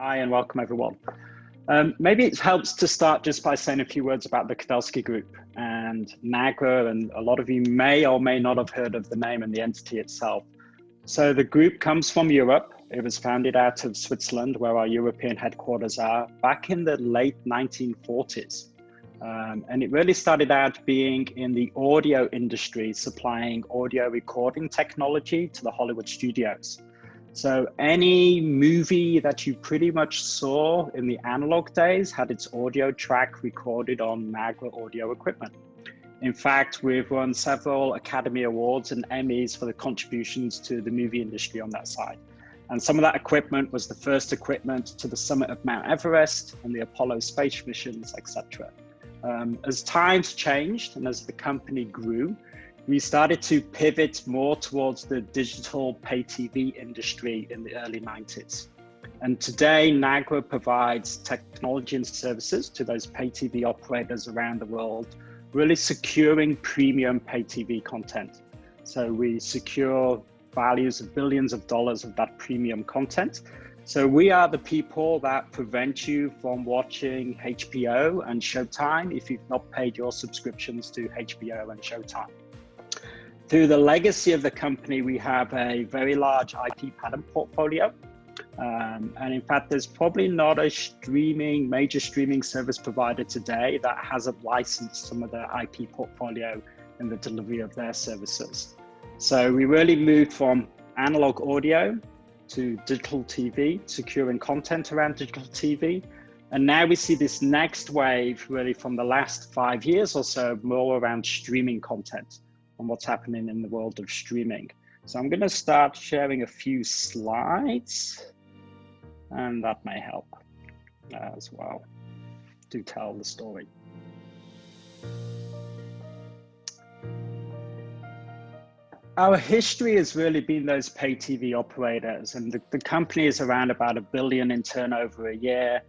Hi, and welcome everyone. Maybe it helps to start just by saying a few words about the Kudelski Group and NAGRA, and a lot of you may or may not have heard of the name and the entity itself. So the group comes from Europe. It was founded out of Switzerland, where our European headquarters are, back in the late 1940s. And it really started out being in the audio industry, supplying audio recording technology to the Hollywood studios. So any movie that you pretty much saw in the analog days had its audio track recorded on NAGRA audio equipment. In fact, we've won several Academy Awards and Emmys for the contributions to the movie industry on that side. And some of that equipment was the first equipment to the summit of Mount Everest and the Apollo space missions, etc. As times changed and as the company grew, we started to pivot more towards the digital pay TV industry in the early 90s. And today, NAGRA provides technology and services to those pay TV operators around the world, really securing premium pay TV content. So we secure values of billions of dollars of that premium content. So we are the people that prevent you from watching HBO and Showtime if you've not paid your subscriptions to HBO and Showtime. Through the legacy of the company, we have a very large IP patent portfolio. And in fact, there's probably not a major streaming service provider today that hasn't licensed some of their IP portfolio in the delivery of their services. So we really moved from analog audio to digital TV, securing content around digital TV. And now we see this next wave really from the last 5 years or so, more around streaming content and what's happening in the world of streaming. So I'm going to start sharing a few slides, and that may help as well to tell the story. Our history has really been those pay TV operators, and the company is around about $1 billion in turnover a year.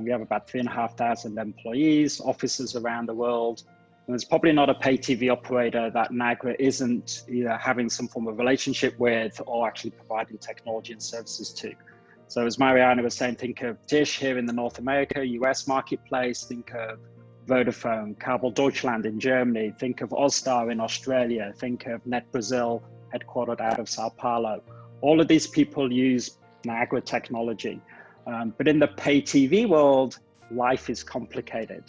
We have about 3,500 employees, offices around the world. And there's probably not a pay TV operator that NAGRA isn't either having some form of relationship with or actually providing technology and services to. So as Mariana was saying, think of Dish here in the North America, US marketplace, think of Vodafone, Kabel Deutschland in Germany, think of Ozstar in Australia, think of Net Brazil, headquartered out of Sao Paulo. All of these people use NAGRA technology. But in the pay TV world, life is complicated.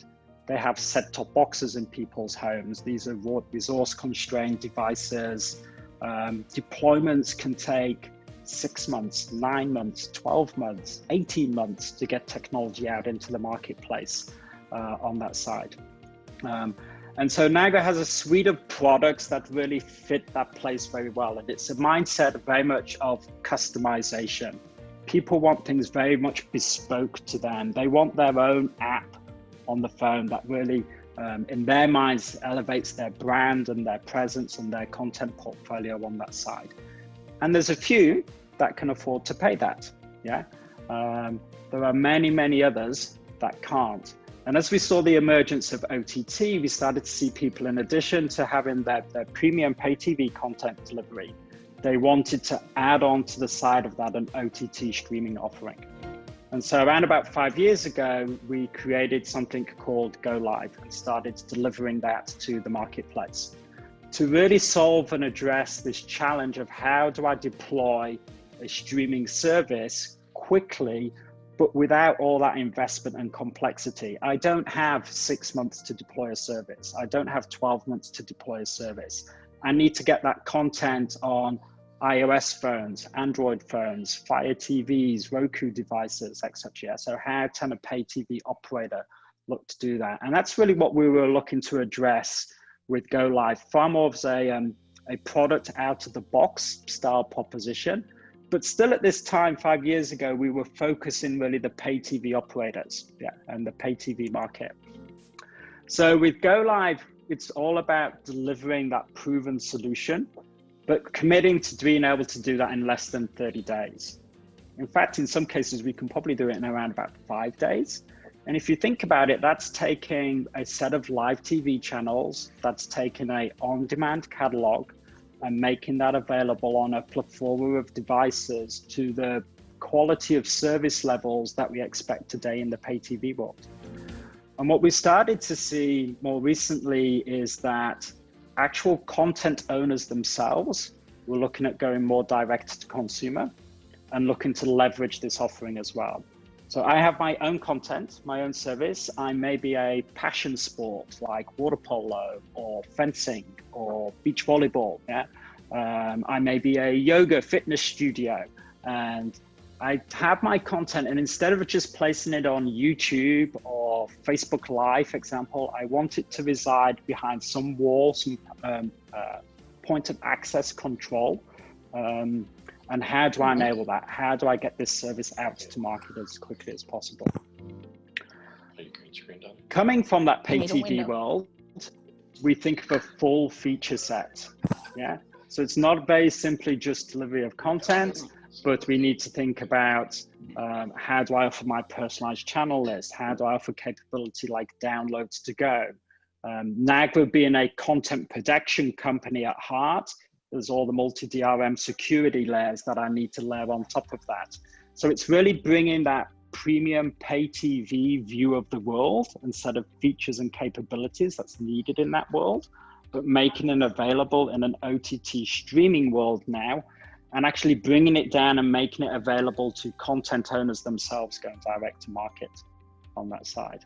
They have set-top boxes in people's homes. These are resource-constrained devices. Deployments can take 6 months, 9 months, 12 months, 18 months to get technology out into the marketplace on that side. And so NAGRA has a suite of products that really fit that place very well. And it's a mindset very much of customization. People want things very much bespoke to them. They want their own app on the phone that really, in their minds, elevates their brand and their presence and their content portfolio on that side. And there's a few that can afford to pay that, yeah? There are many, many others that can't. And as we saw the emergence of OTT, we started to see people, in addition to having their premium pay TV content delivery, they wanted to add on to the side of that an OTT streaming offering. And so around about 5 years ago, we created something called GoLive and started delivering that to the marketplace to really solve and address this challenge of how do I deploy a streaming service quickly, but without all that investment and complexity. I don't have 6 months to deploy a service. I don't have 12 months to deploy a service. I need to get that content on iOS phones, Android phones, Fire TVs, Roku devices, etc. So how can a pay TV operator look to do that? And that's really what we were looking to address with GoLive, far more of a product out of the box style proposition. But still at this time, 5 years ago, we were focusing really the pay TV operators, and the pay TV market. So with GoLive, it's all about delivering that proven solution, but committing to being able to do that in less than 30 days. In fact, in some cases, we can probably do it in around about 5 days. And if you think about it, that's taking a set of live TV channels, that's taking a on-demand catalog and making that available on a plethora of devices to the quality of service levels that we expect today in the pay TV world. And what we started to see more recently is that actual content owners themselves were looking at going more direct to consumer and looking to leverage this offering as well. So I have my own content, my own service. I may be a passion sport like water polo or fencing or beach volleyball. Yeah, I may be a yoga fitness studio, and I have my content. And instead of just placing it on YouTube or Facebook Live, for example, I want it to reside behind some wall, some point of access control. And how do I enable that? How do I get this service out to market as quickly as possible? Coming from that pay TV world, we think of a full feature set. Yeah. So it's not very simply just delivery of content, but we need to think about how do I offer my personalized channel list? How do I offer capability like downloads to go? NAGRA being a content production company at heart, there's all the multi-DRM security layers that I need to layer on top of that. So it's really bringing that premium pay TV view of the world instead of features and capabilities that's needed in that world, but making it available in an OTT streaming world now, and actually bringing it down and making it available to content owners themselves going direct to market on that side.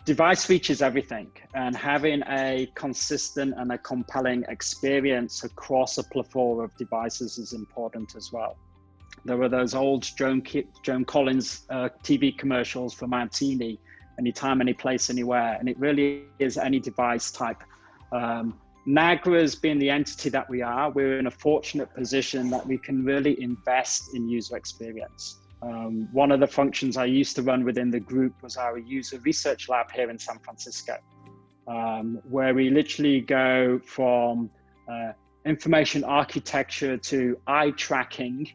Device features everything, and having a consistent and a compelling experience across a plethora of devices is important as well. There were those old Joan Collins TV commercials for Martini, anytime, any place, anywhere, and it really is any device type. NAGRA's being the entity that we are, we're in a fortunate position that we can really invest in user experience. One of the functions I used to run within the group was our user research lab here in San Francisco, where we literally go from information architecture to eye tracking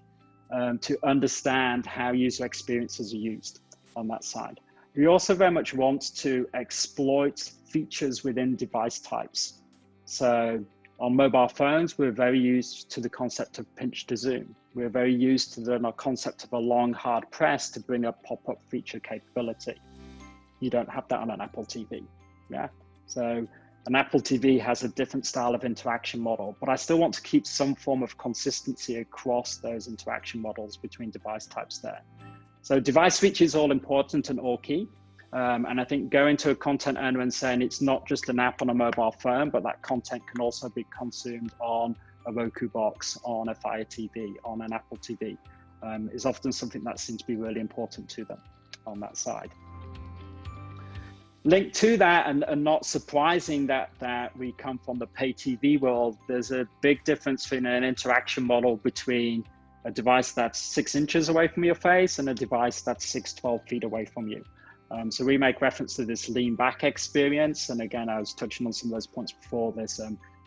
to understand how user experiences are used on that side. We also very much want to exploit features within device types. So on mobile phones, we're very used to the concept of pinch to zoom. We're very used to the concept of a long hard press to bring a pop-up feature capability. You don't have that on an Apple TV, yeah? So an Apple TV has a different style of interaction model, but I still want to keep some form of consistency across those interaction models between device types there. So device features all important and all key. And I think going to a content owner and saying it's not just an app on a mobile phone, but that content can also be consumed on a Roku box, on a Fire TV, on an Apple TV, is often something that seems to be really important to them on that side. Linked to that, and not surprising that we come from the pay TV world, there's a big difference in an interaction model between a device that's 6 inches away from your face and a device that's 12 feet away from you. So we make reference to this lean back experience. And again, I was touching on some of those points before this,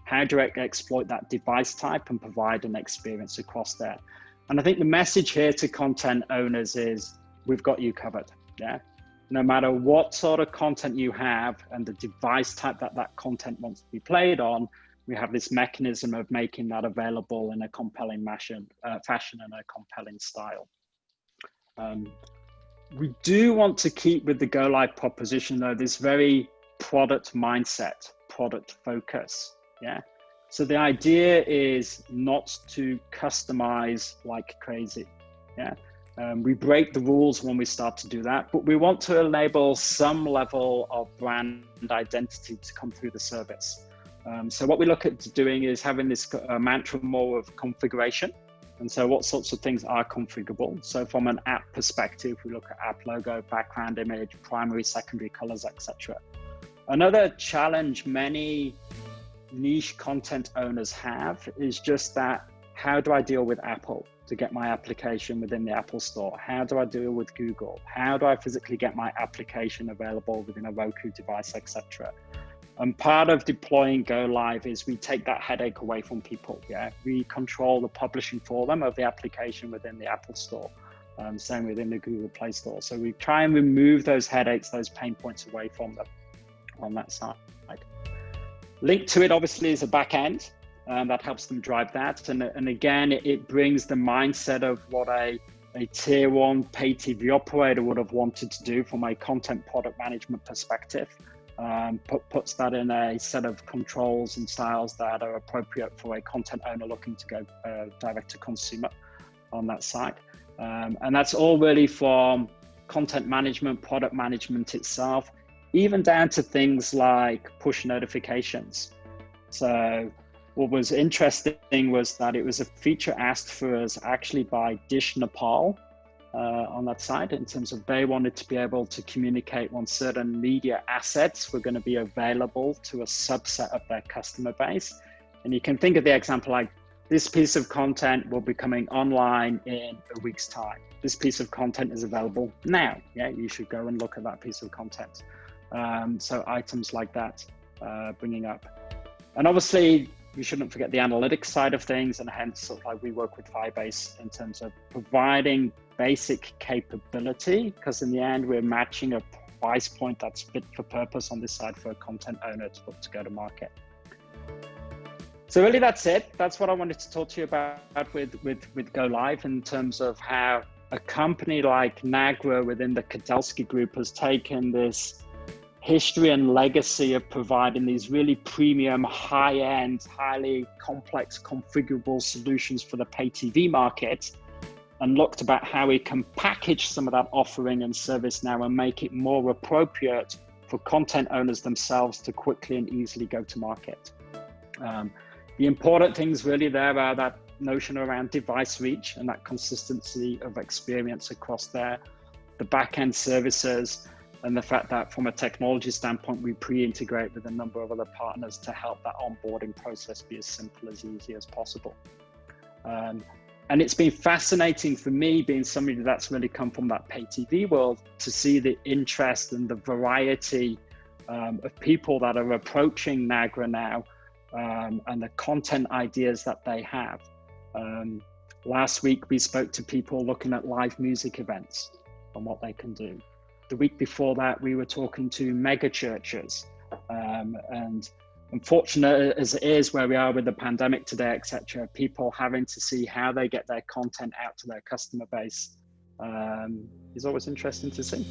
how do I exploit that device type and provide an experience across there? And I think the message here to content owners is we've got you covered, yeah? No matter what sort of content you have and the device type that that content wants to be played on, we have this mechanism of making that available in a compelling fashion and a compelling style. We do want to keep with the GoLive proposition though, this very product mindset, product focus, yeah? So the idea is not to customize like crazy, yeah? We break the rules when we start to do that, but we want to enable some level of brand identity to come through the service. So what we look at doing is having this mantra more of configuration. And so what sorts of things are configurable? So from an app perspective, we look at app logo, background image, primary, secondary colors, etc. Another challenge many niche content owners have is just that, how do I deal with Apple to get my application within the Apple Store? How do I deal with Google? How do I physically get my application available within a Roku device, etc.? And part of deploying GoLive is we take that headache away from people, yeah? We control the publishing for them of the application within the Apple Store, same within the Google Play Store. So we try and remove those headaches, those pain points away from them on that side. Linked to it, obviously, is a back end. that helps them drive that. And again, it brings the mindset of what a tier one pay TV operator would have wanted to do from a content product management perspective. Puts that in a set of controls and styles that are appropriate for a content owner looking to go direct to consumer on that side. And that's all really from content management, product management itself, even down to things like push notifications. So what was interesting was that it was a feature asked for us actually by Dish Nepal on that side, in terms of they wanted to be able to communicate when certain media assets were going to be available to a subset of their customer base. And you can think of the example like, this piece of content will be coming online in a week's time. This piece of content is available now. Yeah, you should go and look at that piece of content. So items like that, bringing up. And obviously, we shouldn't forget the analytics side of things, and hence sort of like we work with Firebase in terms of providing basic capability, because in the end, we're matching a price point that's fit for purpose on this side for a content owner to look to go to market. So really that's it. That's what I wanted to talk to you about with GoLive, in terms of how a company like NAGRA within the Kudelski group has taken this history and legacy of providing these really premium, high-end, highly complex, configurable solutions for the pay TV market, and looked about how we can package some of that offering and service now and make it more appropriate for content owners themselves to quickly and easily go to market. The important things really there are that notion around device reach and that consistency of experience across there, the back-end services, and the fact that from a technology standpoint, we pre-integrate with a number of other partners to help that onboarding process be as simple, as easy as possible. And it's been fascinating for me, being somebody that's really come from that pay TV world, to see the interest and the variety of people that are approaching NAGRA now, and the content ideas that they have. Last week, we spoke to people looking at live music events and what they can do. The week before that, we were talking to mega churches, and unfortunate as it is where we are with the pandemic today, etc., people having to see how they get their content out to their customer base is always interesting to see.